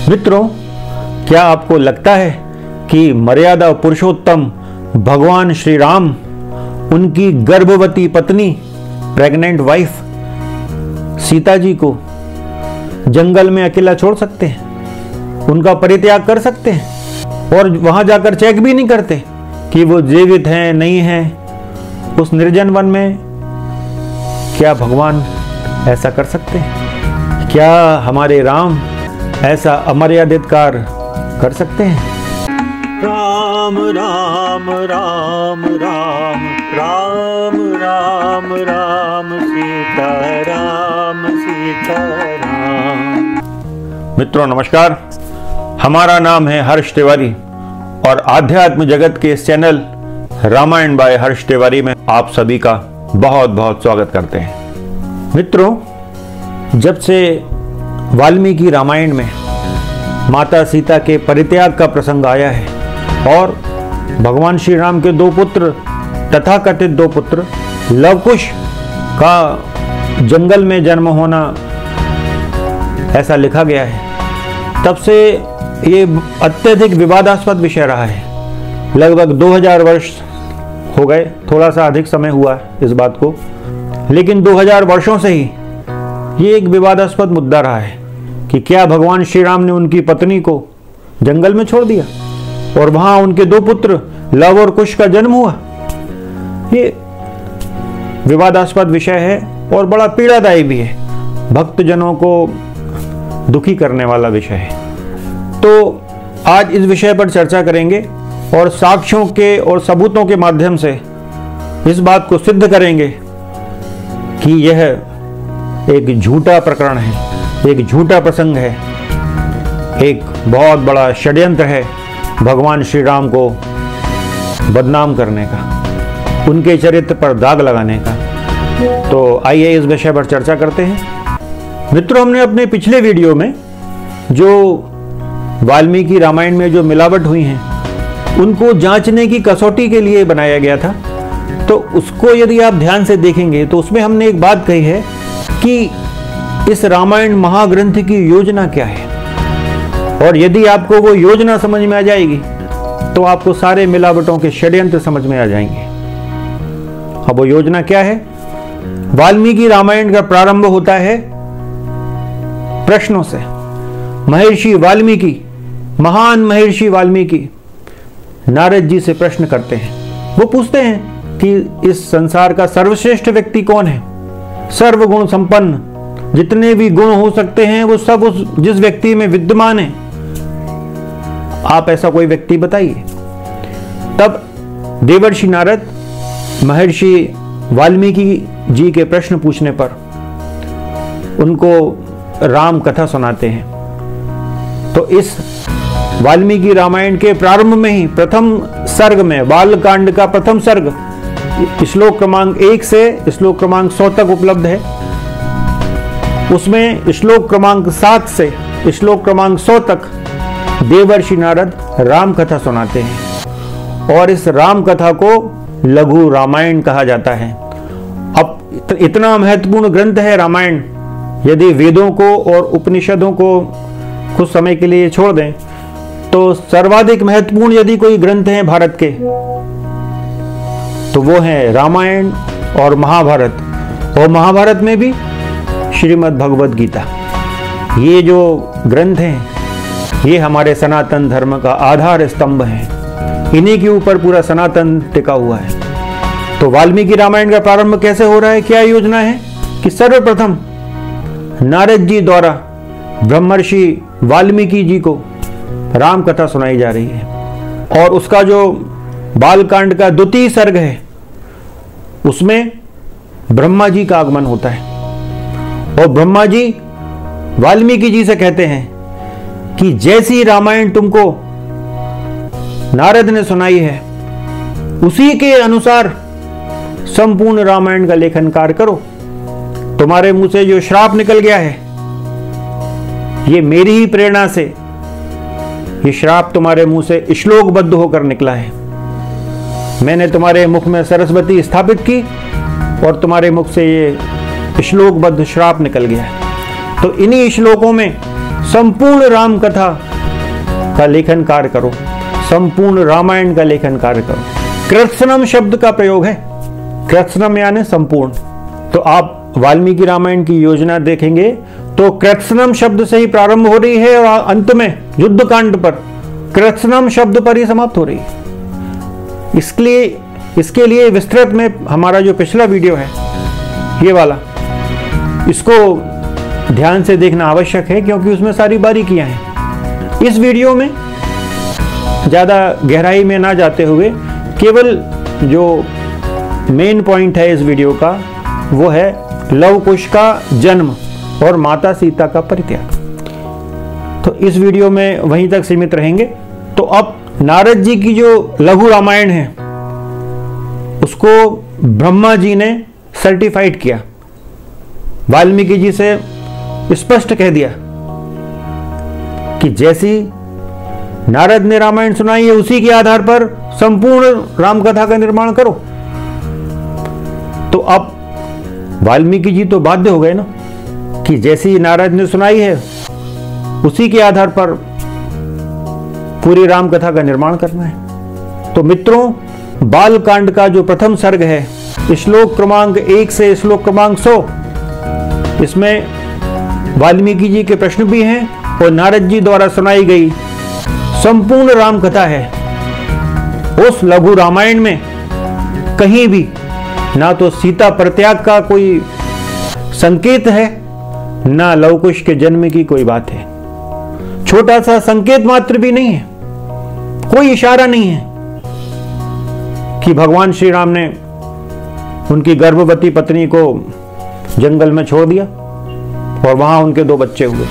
मित्रों, क्या आपको लगता है कि मर्यादा पुरुषोत्तम भगवान श्री राम उनकी गर्भवती पत्नी प्रेग्नेंट वाइफ सीता जी को जंगल में अकेला छोड़ सकते हैं? उनका परित्याग कर सकते हैं और वहां जाकर चेक भी नहीं करते कि वो जीवित हैं नहीं हैं? उस निर्जन वन में क्या भगवान ऐसा कर सकते हैं? क्या हमारे राम ऐसा अमर्यादित कार्य कर सकते हैं? राम राम राम राम राम राम राम सीता राम सीता राम। मित्रों नमस्कार, हमारा नाम है हर्ष तिवारी और आध्यात्म जगत के इस चैनल रामायण बाय हर्ष तिवारी में आप सभी का बहुत बहुत स्वागत करते हैं। मित्रों, जब से वाल्मीकि रामायण में माता सीता के परित्याग का प्रसंग आया है और भगवान श्री राम के दो पुत्र तथाकथित दो पुत्र लवकुश का जंगल में जन्म होना ऐसा लिखा गया है, तब से ये अत्यधिक विवादास्पद विषय रहा है। लगभग 2000 वर्ष हो गए, थोड़ा सा अधिक समय हुआ इस बात को, लेकिन 2000 वर्षों से ही ये एक विवादास्पद मुद्दा रहा है कि क्या भगवान श्री राम ने उनकी पत्नी को जंगल में छोड़ दिया और वहां उनके दो पुत्र लव और कुश का जन्म हुआ। ये विवादास्पद विषय है और बड़ा पीड़ादायी भी है, भक्तजनों को दुखी करने वाला विषय है। तो आज इस विषय पर चर्चा करेंगे और साक्ष्यों के और सबूतों के माध्यम से इस बात को सिद्ध करेंगे कि यह एक झूठा प्रकरण है, एक झूठा प्रसंग है, एक बहुत बड़ा षड्यंत्र है भगवान श्री राम को बदनाम करने का, उनके चरित्र पर दाग लगाने का। तो आइए इस विषय पर चर्चा करते हैं। मित्रों, हमने अपने पिछले वीडियो में जो वाल्मीकि रामायण में जो मिलावट हुई हैं उनको जांचने की कसौटी के लिए बनाया गया था। तो उसको यदि आप ध्यान से देखेंगे तो उसमें हमने एक बात कही है कि इस रामायण महाग्रंथ की योजना क्या है, और यदि आपको वो योजना समझ में आ जाएगी तो आपको सारे मिलावटों के षड्यंत्र समझ में आ जाएंगे। अब वो योजना क्या है? वाल्मीकि रामायण का प्रारंभ होता है प्रश्नों से। महर्षि वाल्मीकि, महान महर्षि वाल्मीकि नारद जी से प्रश्न करते हैं। वो पूछते हैं कि इस संसार का सर्वश्रेष्ठ व्यक्ति कौन है? सर्वगुण संपन्न, जितने भी गुण हो सकते हैं वो सब उस जिस व्यक्ति में विद्यमान है, आप ऐसा कोई व्यक्ति बताइए। तब देवर्षि नारद महर्षि वाल्मीकि जी के प्रश्न पूछने पर उनको राम कथा सुनाते हैं। तो इस वाल्मीकि रामायण के प्रारंभ में ही प्रथम सर्ग में, बालकांड का प्रथम सर्ग श्लोक क्रमांक 1 से श्लोक क्रमांक 100 तक उपलब्ध है। उसमें श्लोक क्रमांक 7 से श्लोक क्रमांक 100 तक देवर्षि नारद राम कथा सुनाते हैं और इस राम कथा को लघु रामायण कहा जाता है। अब इतना महत्वपूर्ण ग्रंथ है रामायण, यदि वेदों को और उपनिषदों को कुछ समय के लिए छोड़ दें तो सर्वाधिक महत्वपूर्ण यदि कोई ग्रंथ है भारत के तो वो है रामायण और महाभारत, और महाभारत में भी श्रीमद् भगवद गीता। ये जो ग्रंथ हैं ये हमारे सनातन धर्म का आधार स्तंभ है, इन्हीं के ऊपर पूरा सनातन टिका हुआ है। तो वाल्मीकि रामायण का प्रारंभ कैसे हो रहा है? क्या योजना है कि सर्वप्रथम नारद जी द्वारा ब्रह्मर्षि वाल्मीकि जी को राम कथा सुनाई जा रही है और उसका जो बालकांड का द्वितीय सर्ग है उसमें ब्रह्मा जी का आगमन होता है और ब्रह्मा जी वाल्मीकि जी से कहते हैं कि जैसी रामायण तुमको नारद ने सुनाई है उसी के अनुसार संपूर्ण रामायण का लेखन कार्य करो। तुम्हारे मुंह से जो श्राप निकल गया है ये मेरी ही प्रेरणा से, ये श्राप तुम्हारे मुंह से श्लोकबद्ध होकर निकला है। मैंने तुम्हारे मुख में सरस्वती स्थापित की और तुम्हारे मुख से ये श्लोकबद्ध श्राप निकल गया है। तो इन्हीं श्लोकों में संपूर्ण राम कथा का लेखन कार्य करो, संपूर्ण रामायण का लेखन कार्य करो। कृत्स्नम शब्द का प्रयोग है, कृत्स्नम यानी संपूर्ण। तो आप वाल्मीकि रामायण की योजना देखेंगे तो कृत्स्नम शब्द से ही प्रारंभ हो रही है और अंत में युद्ध कांड पर कृत्स्नम शब्द पर ही समाप्त हो रही है। इसके लिए विस्तृत में हमारा जो पिछला वीडियो है ये वाला, इसको ध्यान से देखना आवश्यक है क्योंकि उसमें सारी बारीकियां हैं। इस वीडियो में ज्यादा गहराई में ना जाते हुए केवल जो मेन पॉइंट है इस वीडियो का वो है लव कुश का जन्म और माता सीता का परित्याग। तो इस वीडियो में वहीं तक सीमित रहेंगे। तो अब नारद जी की जो लघु रामायण है उसको ब्रह्मा जी ने सर्टिफाइड किया, वाल्मीकि जी से स्पष्ट कह दिया कि जैसी नारद ने रामायण सुनाई है उसी के आधार पर संपूर्ण राम कथा का निर्माण करो। तो अब वाल्मीकि जी तो बाध्य हो गए ना कि जैसी नारद ने सुनाई है उसी के आधार पर पूरी राम कथा का निर्माण करना है। तो मित्रों, बाल कांड का जो प्रथम सर्ग है, श्लोक क्रमांक 1 से श्लोक क्रमांक 100, इसमें वाल्मीकि जी के प्रश्न भी हैं और नारद जी द्वारा सुनाई गई संपूर्ण राम कथा है। उस लघु रामायण में कहीं भी ना तो सीता परित्याग का कोई संकेत है, ना लव कुश के जन्म की कोई बात है। छोटा सा संकेत मात्र भी नहीं है, कोई इशारा नहीं है कि भगवान श्री राम ने उनकी गर्भवती पत्नी को जंगल में छोड़ दिया और वहां उनके 2 बच्चे हुए।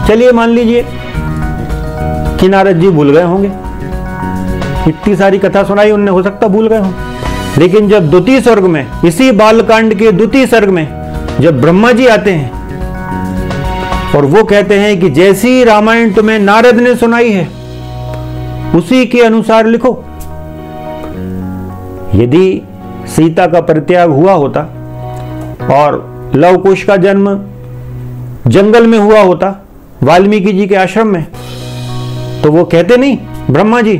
चलिए मान लीजिए कि नारद जी भूल गए होंगे, इतनी सारी कथा सुनाई उनने, हो सकता भूल गए हों। लेकिन जब द्वितीय सर्ग में, इसी बालकांड के द्वितीय सर्ग में जब ब्रह्मा जी आते हैं और वो कहते हैं कि जैसी रामायण तुम्हें नारद ने सुनाई है उसी के अनुसार लिखो। यदि सीता का परित्याग हुआ होता और लव कुश का जन्म जंगल में हुआ होता वाल्मीकि जी के आश्रम में, तो वो कहते नहीं ब्रह्मा जी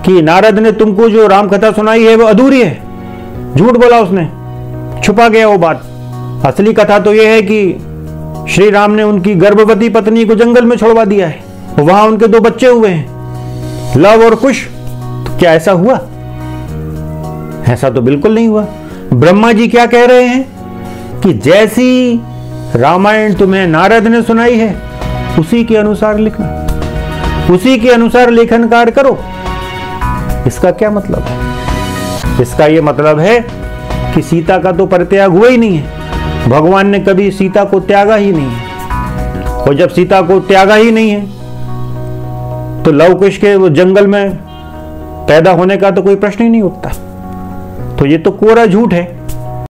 कि नारद ने तुमको जो राम कथा सुनाई है वो अधूरी है, झूठ बोला उसने, छुपा गया वो बात। असली कथा तो यह है कि श्री राम ने उनकी गर्भवती पत्नी को जंगल में छोड़वा दिया है, वहां उनके 2 बच्चे हुए हैं, लव और कुश। तो क्या ऐसा हुआ? ऐसा तो बिल्कुल नहीं हुआ। ब्रह्मा जी क्या कह रहे हैं कि जैसी रामायण तुम्हें नारद ने सुनाई है उसी के अनुसार लिखना, उसी के अनुसार लेखन कार्य करो। इसका क्या मतलब है? इसका यह मतलब है कि सीता का तो परित्याग हुआ ही नहीं है, भगवान ने कभी सीता को त्यागा ही नहीं है। और जब सीता को त्यागा ही नहीं है तो लव कुश के वो जंगल में पैदा होने का तो कोई प्रश्न ही नहीं उठता। तो ये तो कोरा झूठ है।